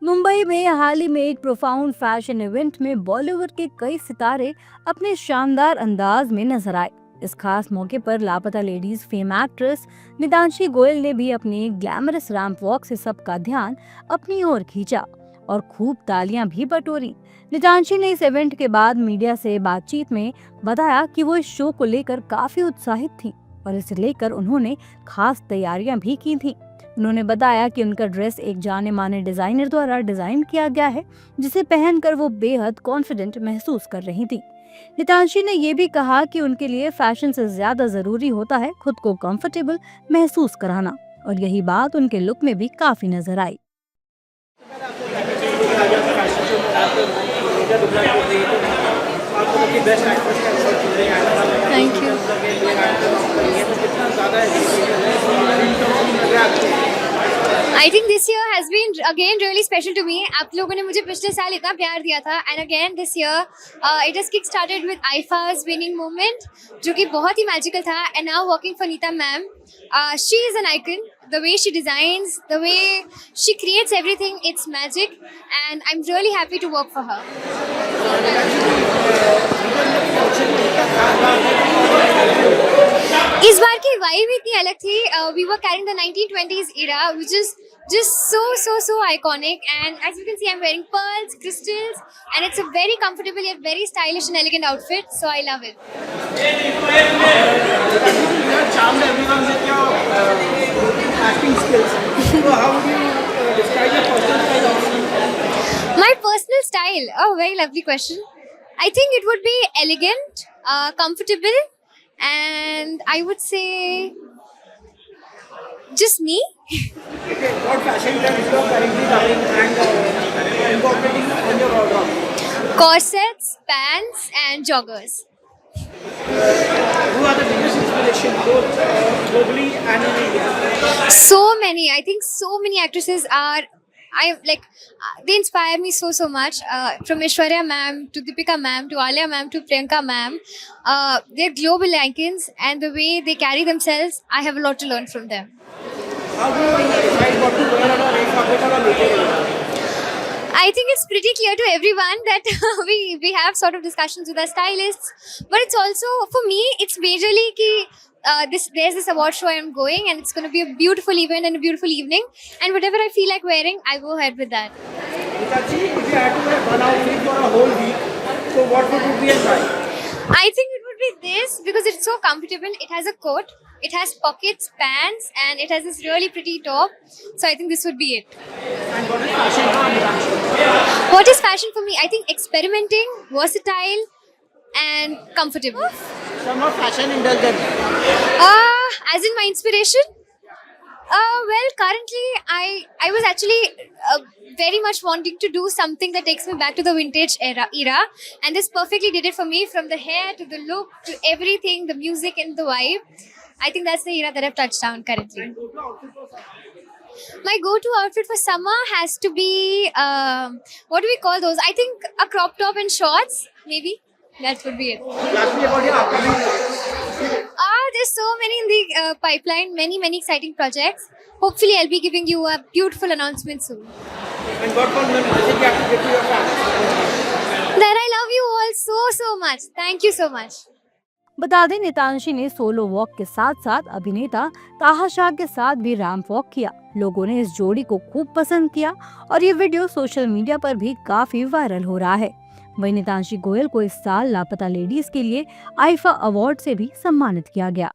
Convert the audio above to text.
मुंबई में हाल ही में एक प्रोफाउंड फैशन इवेंट में बॉलीवुड के कई सितारे अपने शानदार अंदाज में नजर आए। इस खास मौके पर लापता ladies fame actress Nitanshi Goyal ने भी अपनी ग्लैमरस रैंप वॉक से सबका ध्यान अपनी ओर खींचा और खूब तालियां भी बटोरी। नितांशी ने इस इवेंट के बाद मीडिया से बातचीत में बताया कि वो इस शो को लेकर काफी उत्साहित थी और इसे लेकर उन्होंने खास तैयारियां भी की थी। उन्होंने बताया कि उनका ड्रेस एक जाने माने डिजाइनर द्वारा डिजाइन किया गया है, जिसे पहनकर वो बेहद कॉन्फिडेंट महसूस कर रही थी। नितांशी ने ये भी कहा कि उनके लिए फैशन से ज्यादा जरूरी होता है खुद को कंफर्टेबल महसूस कराना, और यही बात उनके लुक में भी काफी नजर आई। Thank you. I think this year has been again really special to me. आप लोगों ने मुझे पिछले साल इतना प्यार दिया था and again this year it has kick started with IIFA's winning moment, जो कि बहुत ही मैजिकल था। And now working for Nita ma'am, she is an icon. The way she designs, the way she creates everything, it's magic, and I'm really happy to work for her. इस बार की vibe इतनी अलग थी. We were carrying the 1920s era, which is just so iconic. And as you can see, I'm wearing pearls, crystals, and it's a very comfortable yet very stylish and elegant outfit. So I love it. Charmed everyone with your acting skills. So how would you describe your personal style? My personal style? Oh, very lovely question. I think it would be elegant, comfortable, and I would say just me. Okay, what fashion trends you are currently loving and incorporating on your wardrobe? Corsets, pants, and joggers. Who are the biggest inspiration both globally and in India? So many. I think so many actresses are. They inspire me so much. From Aishwarya ma'am to Deepika ma'am to Alia ma'am to Priyanka ma'am, they're global icons, and the way they carry themselves, I have a lot to learn from them. How do you decide what to wear on a red carpet or a meeting? I think it's pretty clear to everyone that we have sort of discussions with our stylists, but it's also for me it's majorly ki there's this award show I'm going, and it's going to be a beautiful event and a beautiful evening, and whatever I feel like wearing, I go ahead with that. Nitachi, if you had to wear one outfit for a whole week, so what would it be and why? I think it would be this because it's so comfortable. It has a coat, it has pockets, pants, and it has this really pretty top. So I think this would be it. And what is fashion for Nitachi? What is fashion for me? I think experimenting, versatile, and comfortable. Some of fashion indulgence. As in my inspiration? Well, currently I was actually very much wanting to do something that takes me back to the vintage era, and this perfectly did it for me, from the hair to the look to everything, the music and the vibe. I think that's the era that I've touched down currently. My go-to outfit for summer has to be what do we call those? I think a crop top and shorts, maybe. That would be it. Lastly, about your upcoming projects. There's so many in the pipeline, many exciting projects. Hopefully, I'll be giving you a beautiful announcement soon. And what one message you have to give to your fans? That I love you all so much. Thank you so much. बता दें, नितांशी ने solo walk के साथ साथ अभिनेता ताहा शाह के साथ भी रैंप वॉक किया। लोगों ने इस जोड़ी को खूब पसंद किया और ये वीडियो सोशल मीडिया पर भी काफी वायरल हो रहा है। वहीं नितांशी गोयल को इस साल लापता लेडीज के लिए आईफा अवार्ड से भी सम्मानित किया गया।